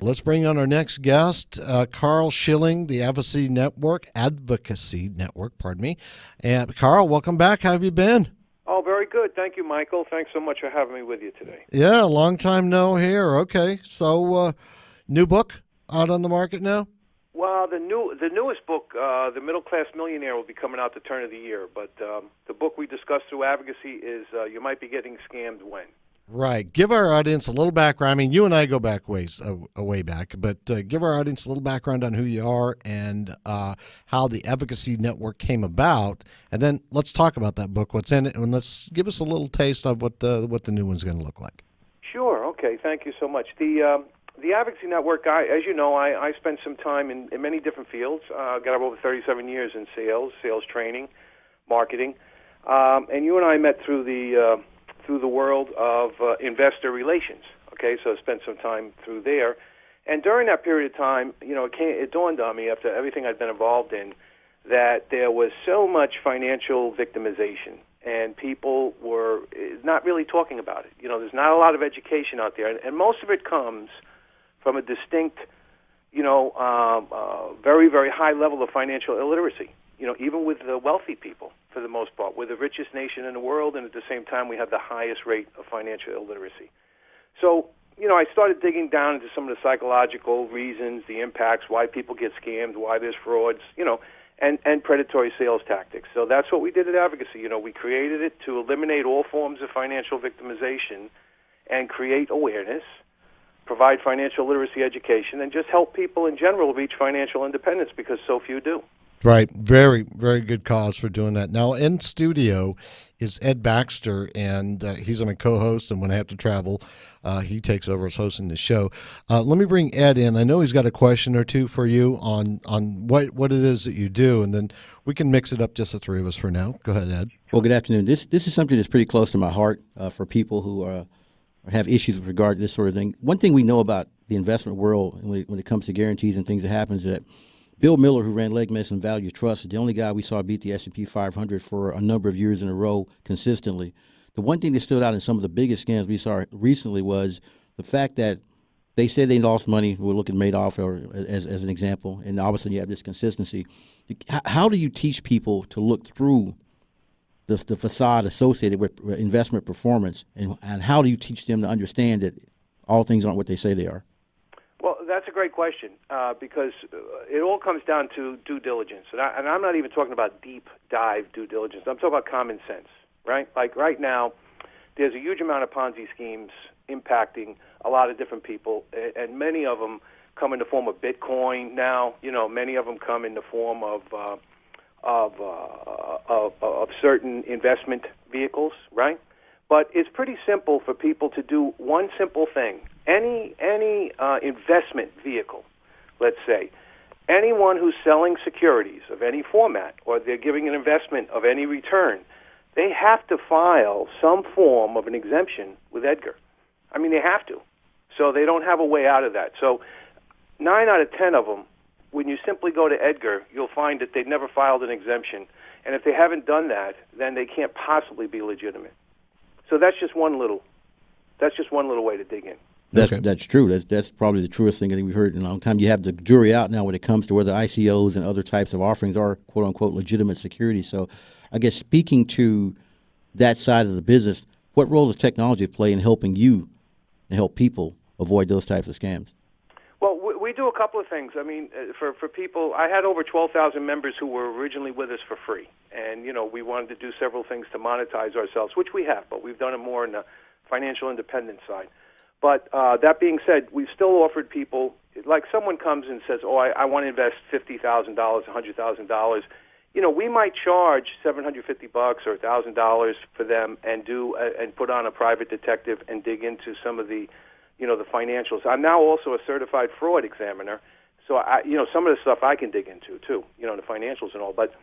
Let's bring on our next guest, Karl Schilling, the Advocacy Network, pardon me. And Karl, welcome back. How have you been? Oh, very good. Thank you, Michael. Thanks so much for having me with you today. Yeah, long time no here. Okay, so new book out on the market now? Well, the newest book, The Middle Class Millionaire, will be coming out the turn of the year. But the book we discussed through Advocacy is You Might Be Getting Scammed When. Right. Give our audience a little background. I mean, you and I go back way back, but give our audience a little background on who you are and how the Advocacy Network came about, and then let's talk about that book, what's in it, and let's give us a little taste of what the new one's going to look like. Sure. Okay. Thank you so much. The Advocacy Network, as you know, I spent some time in many different fields. Got over 37 years in sales training, marketing, and you and I met through the world of investor relations. Okay, so I spent some time through there. And during that period of time, it dawned on me after everything I'd been involved in that there was so much financial victimization, and people were not really talking about it. There's not a lot of education out there, and most of it comes from a distinct, very, very high level of financial illiteracy. Even with the wealthy people, for the most part. We're the richest nation in the world, and at the same time, we have the highest rate of financial illiteracy. So, I started digging down into some of the psychological reasons, the impacts, why people get scammed, why there's frauds, and predatory sales tactics. So that's what we did at Advocacy. We created it to eliminate all forms of financial victimization and create awareness, provide financial literacy education, and just help people in general reach financial independence because so few do. Right. Very, very good cause for doing that. Now, in studio is Ed Baxter, and he's my co-host, and when I have to travel, he takes over as hosting the show. Let me bring Ed in. I know he's got a question or two for you on what it is that you do, and then we can mix it up just the three of us for now. Go ahead, Ed. Well, good afternoon. This is something that's pretty close to my heart for people who have issues with regard to this sort of thing. One thing we know about the investment world when it comes to guarantees and things that happens is that Bill Miller, who ran Leg Medicine Value Trust, is the only guy we saw beat the S&P 500 for a number of years in a row consistently. The one thing that stood out in some of the biggest scams we saw recently was the fact that they said they lost money. We're looking at Madoff as an example, and all of a sudden you have this consistency. How do you teach people to look through the facade associated with investment performance, and how do you teach them to understand that all things aren't what they say they are? Well, that's a great question because it all comes down to due diligence. And I'm not even talking about deep dive due diligence. I'm talking about common sense, right? Like right now, there's a huge amount of Ponzi schemes impacting a lot of different people, and many of them come in the form of Bitcoin now. Many of them come in the form of certain investment vehicles, right? But it's pretty simple for people to do one simple thing. Any investment vehicle, let's say, anyone who's selling securities of any format or they're giving an investment of any return, they have to file some form of an exemption with Edgar. I mean, they have to. So they don't have a way out of that. So 9 out of 10 of them, when you simply go to Edgar, you'll find that they've never filed an exemption. And if they haven't done that, then they can't possibly be legitimate. So that's just one little way to dig in. That's true. That's probably the truest thing that we've heard in a long time. You have the jury out now when it comes to whether ICOs and other types of offerings are quote unquote legitimate securities. So, I guess speaking to that side of the business, what role does technology play in helping you and help people avoid those types of scams? Well, we do a couple of things. I mean, for people, I had over 12,000 members who were originally with us for free, and we wanted to do several things to monetize ourselves, which we have, but we've done it more on the financial independence side. But that being said, we've still offered people, like someone comes and says, I want to invest $50,000, $100,000. We might charge $750 or $1,000 for them and put on a private detective and dig into some of the, the financials. I'm now also a certified fraud examiner, so some of the stuff I can dig into too, the financials and all. But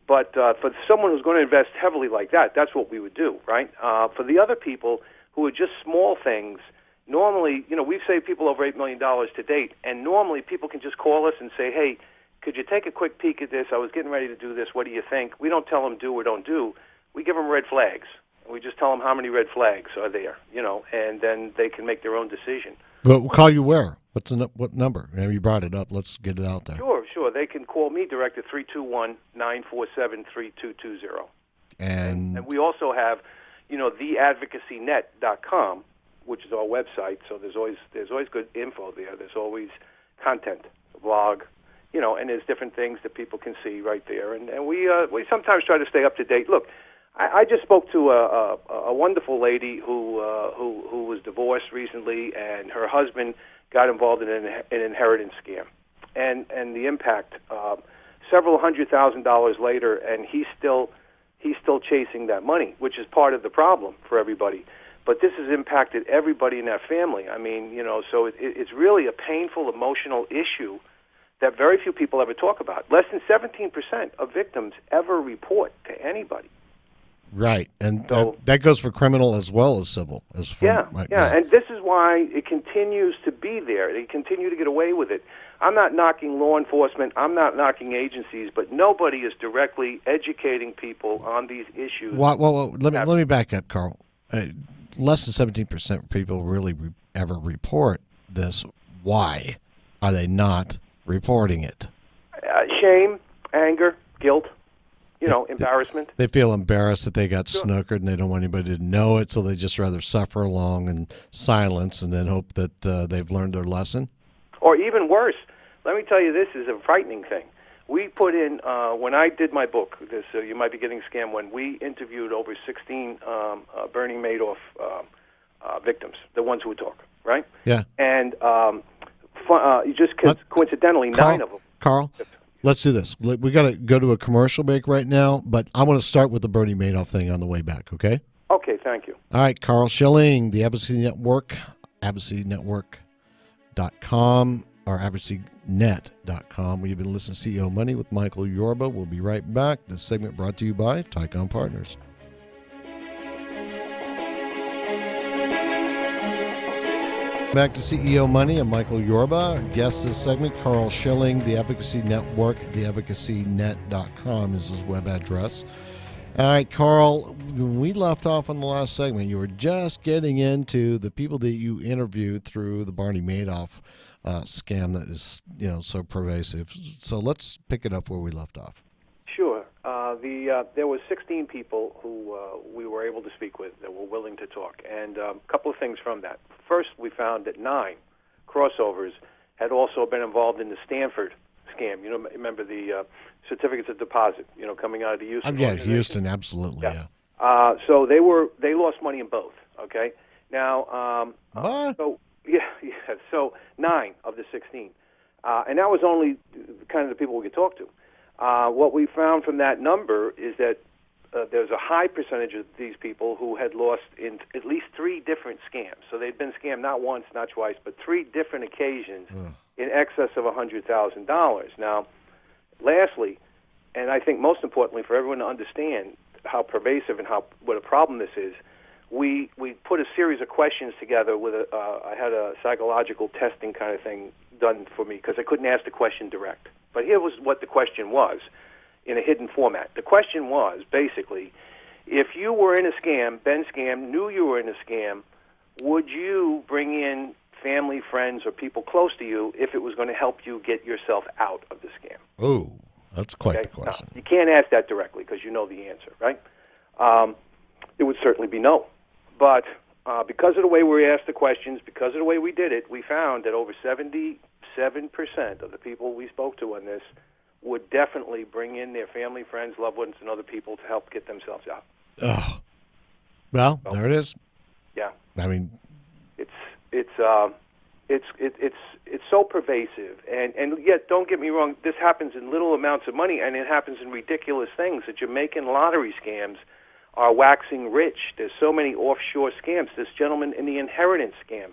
for someone who's going to invest heavily like that, that's what we would do, right? For the other people who are just small things. Normally, we've saved people over $8 million to date, and normally people can just call us and say, hey, could you take a quick peek at this? I was getting ready to do this. What do you think? We don't tell them do or don't do. We give them red flags. We just tell them how many red flags are there, and then they can make their own decision. But we'll call you where? What number? You brought it up. Let's get it out there. Sure. They can call me direct at 321-947-3220. And we also have, theadvocacynet.com, which is our website. So there's always good info there. There's always content, a blog, and there's different things that people can see right there. And we sometimes try to stay up to date. Look, I just spoke to a wonderful lady who was divorced recently, and her husband got involved in an inheritance scam, and the impact several $100,000 later, and he's still chasing that money, which is part of the problem for everybody. But this has impacted everybody in that family. I mean, so it's really a painful, emotional issue that very few people ever talk about. Less than 17% of victims ever report to anybody. Right, and so, that goes for criminal as well as civil. Yeah, and this is why it continues to be there. They continue to get away with it. I'm not knocking law enforcement. I'm not knocking agencies, but nobody is directly educating people on these issues. Well, let me back up, Karl. Less than 17% of people really ever report this. Why are they not reporting it? Shame, anger, guilt. Embarrassment. They feel embarrassed that they got snookered, and they don't want anybody to know it, so they just rather suffer along in silence and then hope that they've learned their lesson. Or even worse, let me tell you, this is a frightening thing. We put in, when I did my book, this You Might Be Getting Scammed, when we interviewed over 16 Bernie Madoff victims, the ones who would talk, right? Yeah. And coincidentally, 9 of them. Karl? Let's do this. We got to go to a commercial break right now, but I want to start with the Bernie Madoff thing on the way back, okay? Okay, thank you. All right, Karl Schilling, the Advocacy Network, advocacynetwork.com or advocacynet.com. We've been listening to CEO Money with Michael Yorba. We'll be right back. This segment brought to you by Tycon Partners. Back to CEO Money. I'm Michael Yorba. Guest this segment, Karl Schilling, the Advocacy Network. TheAdvocacyNet.com is his web address. All right, Karl, when we left off on the last segment, you were just getting into the people that you interviewed through the Bernie Madoff scam that is, so pervasive. So let's pick it up where we left off. Sure. There was 16 people who we were able to speak with that were willing to talk, and a couple of things from that. First, we found that 9 crossovers had also been involved in the Stanford scam. Remember the certificates of deposit, coming out of the Houston. Yeah, Houston, absolutely. Yeah. So they lost money in both. Okay. Now, So 9 of the 16, and that was only kind of the people we could talk to. What we found from that number is that there's a high percentage of these people who had lost in at least 3 different scams. So they'd been scammed not once, not twice, but 3 different occasions in excess of $100,000. Now, lastly, and I think most importantly for everyone to understand how pervasive and what a problem this is, we put a series of questions together with I had a psychological testing kind of thing done for me because I couldn't ask the question direct. But here was what the question was in a hidden format. The question was, basically, if you were in a scam, been scammed, knew you were in a scam, would you bring in family, friends, or people close to you if it was going to help you get yourself out of the scam? Oh, that's quite the question. Now, you can't ask that directly because you know the answer, right? It would certainly be no. But because of the way we asked the questions, because of the way we did it, we found that over 77% of the people we spoke to on this would definitely bring in their family, friends, loved ones, and other people to help get themselves out. Oh, well, there it is. Yeah, I mean, it's so pervasive, and yet don't get me wrong, this happens in little amounts of money, and it happens in ridiculous things. The Jamaican lottery scams are waxing rich. There's so many offshore scams. This gentleman in the inheritance scam.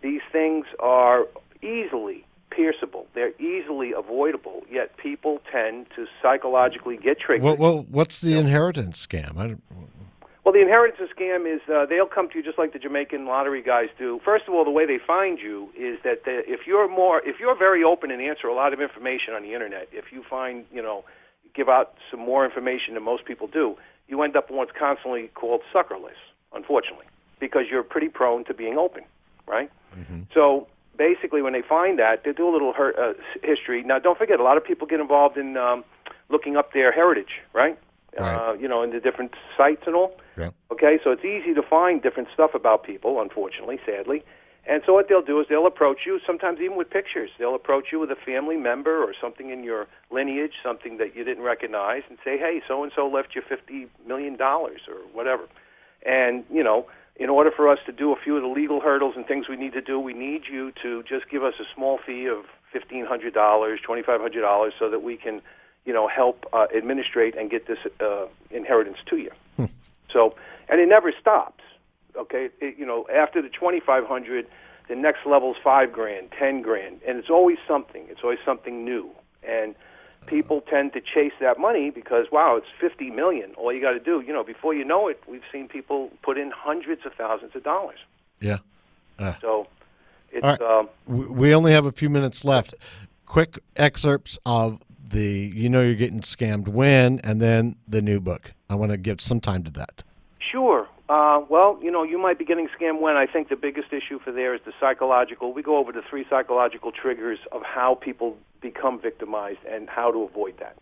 These things are easily pierceable. They're easily avoidable, yet people tend to psychologically get triggered. Well, what's the inheritance scam? Well, the inheritance scam is they'll come to you just like the Jamaican lottery guys do. First of all, the way they find you is that if you're very open and answer a lot of information on the internet, if you find, give out some more information than most people do, you end up on what's constantly called sucker lists, unfortunately, because you're pretty prone to being open, right? Mm-hmm. So basically, when they find that, they do a little history. Now, don't forget, a lot of people get involved in looking up their heritage, right? Right. In the different sites and all. Yeah. Okay, so it's easy to find different stuff about people, unfortunately, sadly. And so what they'll do is they'll approach you, sometimes even with pictures. They'll approach you with a family member or something in your lineage, something that you didn't recognize, and say, hey, so-and-so left you $50 million or whatever. And, in order for us to do a few of the legal hurdles and things we need to do, we need you to just give us a small fee of $1,500, $2,500 so that we can, help administrate and get this inheritance to you. So, and it never stops. Okay, after the 2,500, the next level is $5,000, $10,000, and it's always something. It's always something new, and people tend to chase that money because wow, it's $50 million. All you got to do, before you know it, we've seen people put in hundreds of thousands of dollars. Yeah. So it's. Right. We only have a few minutes left. Quick excerpts of the you're getting scammed when, and then the new book. I want to give some time to that. Sure. Well, you might be getting scammed when. I think the biggest issue for there is the psychological. We go over the 3 psychological triggers of how people become victimized and how to avoid that.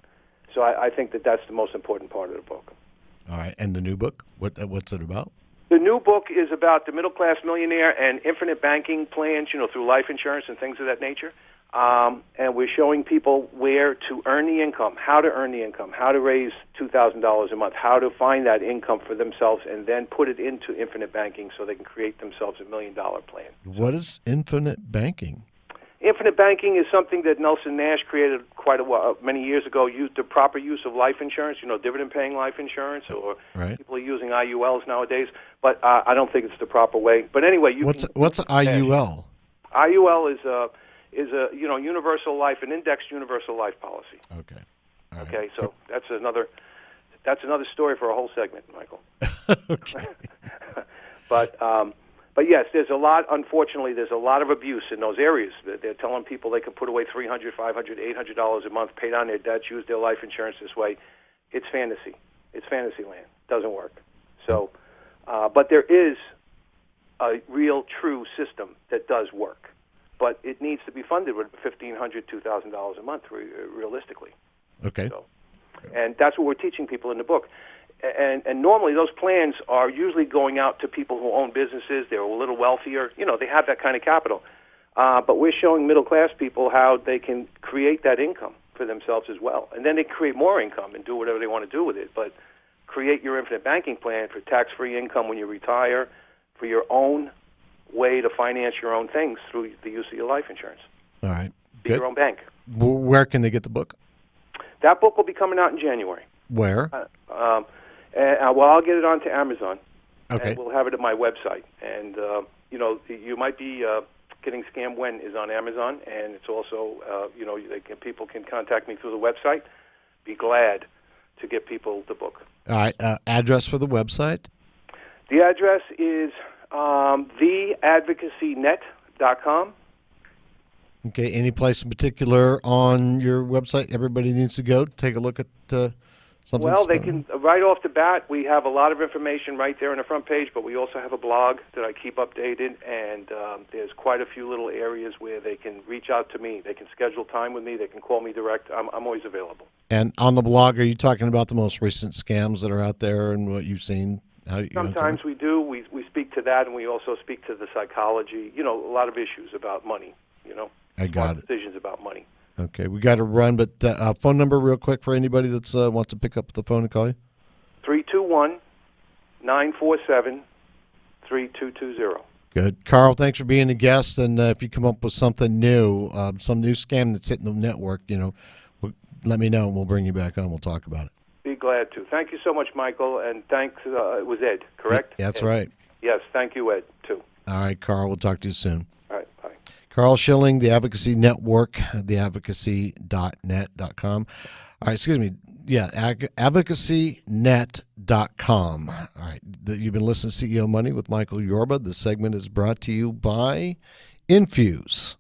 So I think that's the most important part of the book. All right. And the new book, what's it about? The new book is about the middle-class millionaire and infinite banking plans, through life insurance and things of that nature. And we're showing people where to earn the income, how to earn the income, how to raise $2,000 a month, how to find that income for themselves and then put it into infinite banking so they can create themselves $1 million plan. What is infinite banking? Infinite banking is something that Nelson Nash created quite a while, many years ago. Used the proper use of life insurance, dividend-paying life insurance, or right. People are using IULs nowadays. But I don't think it's the proper way. But anyway, what's IUL? IUL is a universal life, an indexed universal life policy. Okay. All right. Okay, so that's another story for a whole segment, Michael. Okay. But yes, unfortunately, there's a lot of abuse in those areas. They're telling people they can put away $300, $500, $800 a month, pay down their debts, use their life insurance this way. It's fantasy. It's fantasy land. Doesn't work. So, but there is a real, true system that does work. But it needs to be funded with $1,500, $2,000 a month, realistically. Okay. So, and that's what we're teaching people in the book. And normally those plans are usually going out to people who own businesses. They're a little wealthier. They have that kind of capital. But we're showing middle-class people how they can create that income for themselves as well. And then they create more income and do whatever they want to do with it. But create your infinite banking plan for tax-free income when you retire, for your own way to finance your own things through the use of your life insurance. All right. Be your own bank. Where can they get the book? That book will be coming out in January. Where? Well, I'll get it onto Amazon. Okay. And we'll have it at my website. And, you might be getting scammed when is on Amazon. And it's also, people can contact me through the website. Be glad to get people the book. All right. Address for the website? The address is theadvocacynet.com. Okay. Any place in particular on your website everybody needs to go take a look at something? Well, they can, right off the bat, we have a lot of information right there on the front page, but we also have a blog that I keep updated, and there's quite a few little areas where they can reach out to me. They can schedule time with me. They can call me direct. I'm always available. And on the blog, are you talking about the most recent scams that are out there and what you've seen? Sometimes we do. We speak to that, and we also speak to the psychology, a lot of issues about money, I got it. Decisions about money. Okay, we got to run, but phone number real quick for anybody that wants to pick up the phone and call you. 321-947-3220. Good. Karl, thanks for being a guest, and if you come up with something new, some new scam that's hitting the network, let me know, and we'll bring you back on. We'll talk about it. Be glad to. Thank you so much, Michael, and thanks. It was Ed, correct? Yeah, that's Ed. right. Yes, thank you, Ed, too. All right, Karl, we'll talk to you soon. All right, bye. Karl Schilling, the Advocacy Network, theadvocacy.net.com. All right, excuse me. Yeah, advocacynet.com. All right, you've been listening to CEO Money with Michael Yorba. This segment is brought to you by Infuse.